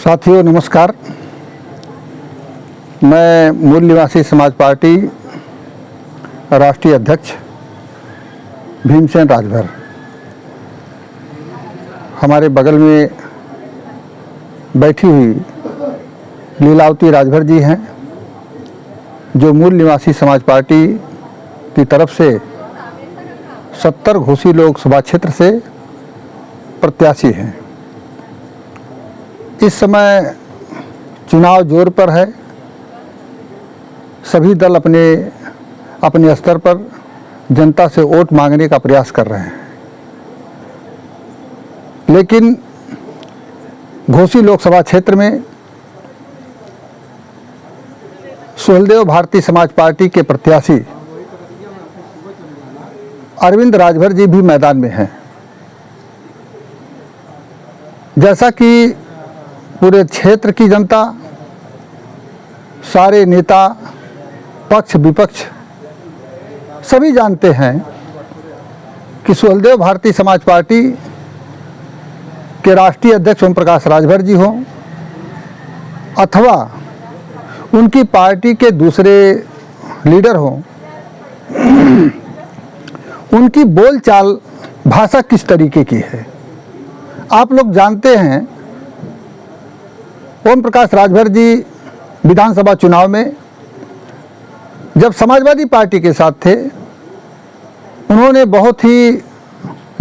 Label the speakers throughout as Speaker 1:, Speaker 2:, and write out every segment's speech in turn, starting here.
Speaker 1: साथियों नमस्कार। मैं मूल निवासी समाज पार्टी राष्ट्रीय अध्यक्ष भीमसेन राजभर, हमारे बगल में बैठी हुई लीलावती राजभर जी हैं, जो मूल निवासी समाज पार्टी की तरफ से 70 घोसी लोकसभा क्षेत्र से प्रत्याशी हैं। इस समय चुनाव जोर पर है। सभी दल अपने अपने स्तर पर जनता से वोट मांगने का प्रयास कर रहे हैं, लेकिन घोसी लोकसभा क्षेत्र में सुहेलदेव भारतीय समाज पार्टी के प्रत्याशी अरविंद राजभर जी भी मैदान में हैं। जैसा कि पूरे क्षेत्र की जनता, सारे नेता, पक्ष विपक्ष सभी जानते हैं कि सुहेलदेव भारतीय समाज पार्टी के राष्ट्रीय अध्यक्ष ओम प्रकाश राजभर जी हों अथवा उनकी पार्टी के दूसरे लीडर हों, उनकी बोलचाल भाषा किस तरीके की है आप लोग जानते हैं। ओम प्रकाश राजभर जी विधानसभा चुनाव में जब समाजवादी पार्टी के साथ थे, उन्होंने बहुत ही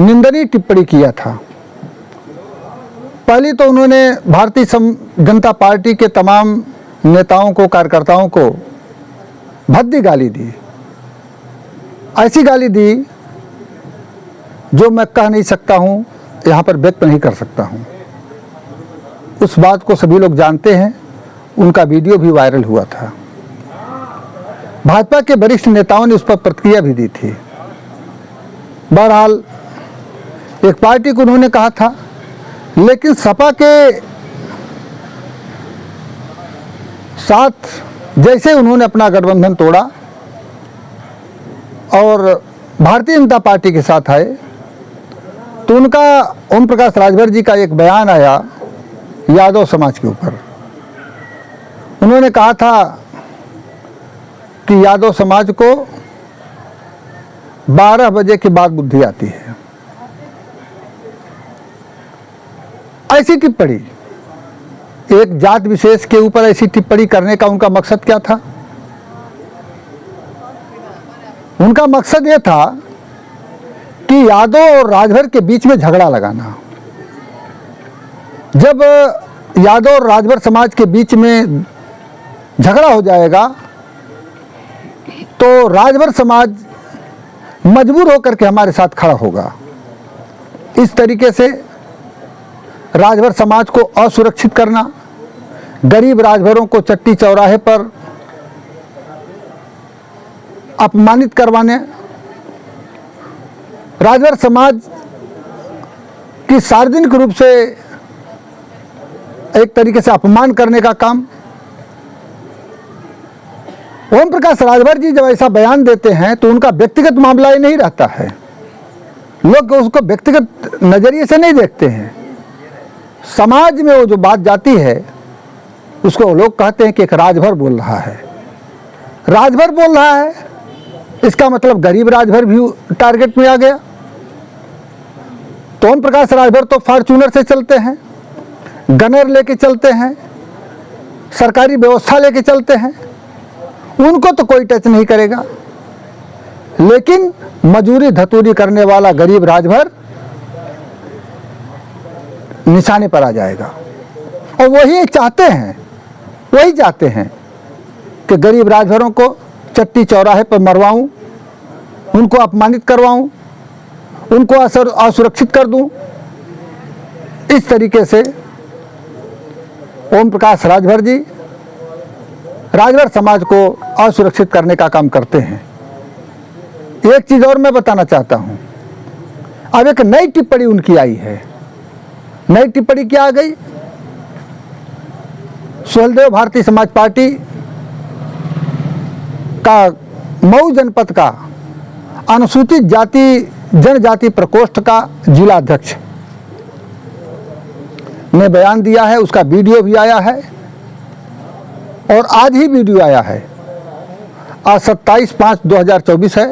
Speaker 1: निंदनीय टिप्पणी किया था। पहले तो उन्होंने भारतीय जनता पार्टी के तमाम नेताओं को, कार्यकर्ताओं को भद्दी गाली दी। ऐसी गाली दी जो मैं कह नहीं सकता हूँ, यहाँ पर व्यक्त नहीं कर सकता हूँ। उस बात को सभी लोग जानते हैं, उनका वीडियो भी वायरल हुआ था। भाजपा के वरिष्ठ नेताओं ने उस पर प्रतिक्रिया भी दी थी। बहरहाल एक पार्टी को उन्होंने कहा था, लेकिन सपा के साथ जैसे उन्होंने अपना गठबंधन तोड़ा और भारतीय जनता पार्टी के साथ आए, तो उनका ओम प्रकाश राजभर जी का एक बयान आया यादव समाज के ऊपर। उन्होंने कहा था कि यादव समाज को 12 बजे के बाद बुद्धि आती है। ऐसी टिप्पणी, एक जात विशेष के ऊपर ऐसी टिप्पणी करने का उनका मकसद क्या था? उनका मकसद यह था कि यादव और राजभर के बीच में झगड़ा लगाना। जब यादव और राजभर समाज के बीच में झगड़ा हो जाएगा तो राजभर समाज मजबूर होकर के हमारे साथ खड़ा होगा। इस तरीके से राजभर समाज को असुरक्षित करना, गरीब राजभरों को चट्टी चौराहे पर अपमानित करवाने, राजभर समाज की सार्वजनिक रूप से एक तरीके से अपमान करने का काम। ओम प्रकाश राजभर जी जब ऐसा बयान देते हैं तो उनका व्यक्तिगत मामला ही नहीं रहता है। लोग उसको व्यक्तिगत नजरिए से नहीं देखते हैं। समाज में वो जो बात जाती है उसको लोग कहते हैं कि एक राजभर बोल रहा है। राजभर बोल रहा है, इसका मतलब गरीब राजभर भी टारगेट में आ गया। तो ओम प्रकाश राजभर तो फॉर्च्यूनर से चलते हैं, गनर लेके चलते हैं, सरकारी व्यवस्था लेके चलते हैं, उनको तो कोई टच नहीं करेगा। लेकिन मजूरी धतूरी करने वाला गरीब राजभर निशाने पर आ जाएगा। और वही चाहते हैं कि गरीब राजभरों को चट्टी चौराहे पर मरवाऊं, उनको अपमानित करवाऊं, उनको असुरक्षित कर दूं। इस तरीके से ओम प्रकाश राजभर जी राजभर समाज को असुरक्षित करने का काम करते हैं। एक चीज और मैं बताना चाहता हूं, अब एक नई टिप्पणी उनकी आई है। नई टिप्पणी क्या आ गई? सुहेलदेव भारतीय समाज पार्टी का मऊ जनपद का अनुसूचित जाति जनजाति प्रकोष्ठ का जिला अध्यक्ष ने बयान दिया है, उसका वीडियो भी आया है और आज ही वीडियो आया है। आज 27/5/2024 है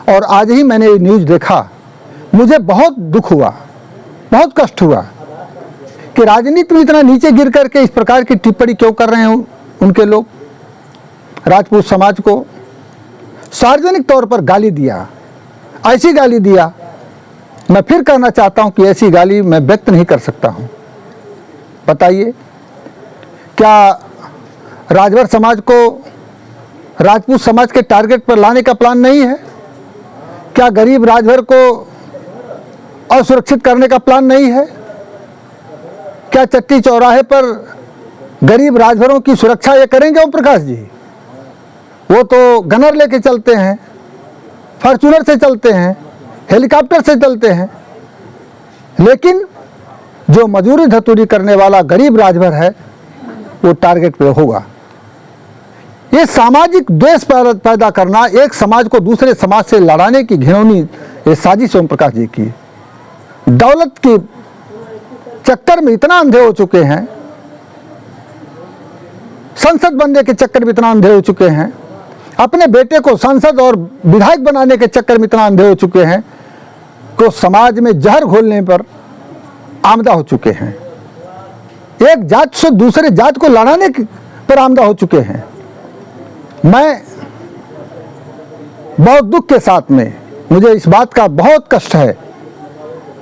Speaker 1: और आज ही मैंने ये न्यूज़ देखा। मुझे बहुत दुख हुआ, बहुत कष्ट हुआ कि राजनीति में इतना नीचे गिर करके इस प्रकार की टिप्पणी क्यों कर रहे हैं उनके लोग। राजपूत समाज को सार्वजनिक तौर पर गाली दिया, ऐसी गाली दिया, मैं फिर कहना चाहता हूं कि ऐसी गाली मैं व्यक्त नहीं कर सकता हूं। बताइए, क्या राजभर समाज को राजपूत समाज के टारगेट पर लाने का प्लान नहीं है? क्या गरीब राजभर को असुरक्षित करने का प्लान नहीं है? क्या चट्टी चौराहे पर गरीब राजभरों की सुरक्षा ये करेंगे ओम प्रकाश जी? वो तो गनर लेके चलते हैं, फॉर्च्यूनर से चलते हैं, हेलीकॉप्टर से चलते हैं, लेकिन जो मजदूरी धतूरी करने वाला गरीब राजभर है वो टारगेट पे होगा। ये सामाजिक द्वेष पैदा करना, एक समाज को दूसरे समाज से लड़ाने की घिनौनी ये साजिश ओम प्रकाश जी की। दौलत के चक्कर में इतना अंधे हो चुके हैं, संसद बनने के चक्कर में इतना अंधे हो चुके हैं, अपने बेटे को सांसद और विधायक बनाने के चक्कर में इतना अंधे हो चुके हैं कि समाज में जहर घोलने पर आमदा हो चुके हैं। एक जात से दूसरे जात को लड़ाने पर आमदा हो चुके हैं। मैं बहुत दुख के साथ में, मुझे इस बात का बहुत कष्ट है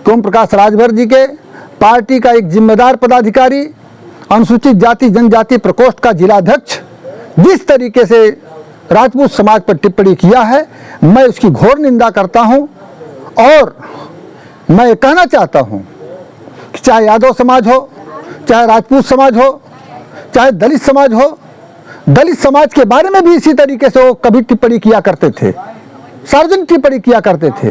Speaker 1: कि ओम प्रकाश राजभर जी के पार्टी का एक जिम्मेदार पदाधिकारी, अनुसूचित जाति जनजाति प्रकोष्ठ का जिलाध्यक्ष जिस तरीके से राजपूत समाज पर टिप्पणी किया है, मैं उसकी घोर निंदा करता हूं। और मैं ये कहना चाहता हूं कि चाहे यादव समाज हो, चाहे राजपूत समाज हो, चाहे दलित समाज हो, दलित समाज के बारे में भी इसी तरीके से वो कभी टिप्पणी किया करते थे, सार्वजनिक टिप्पणी किया करते थे।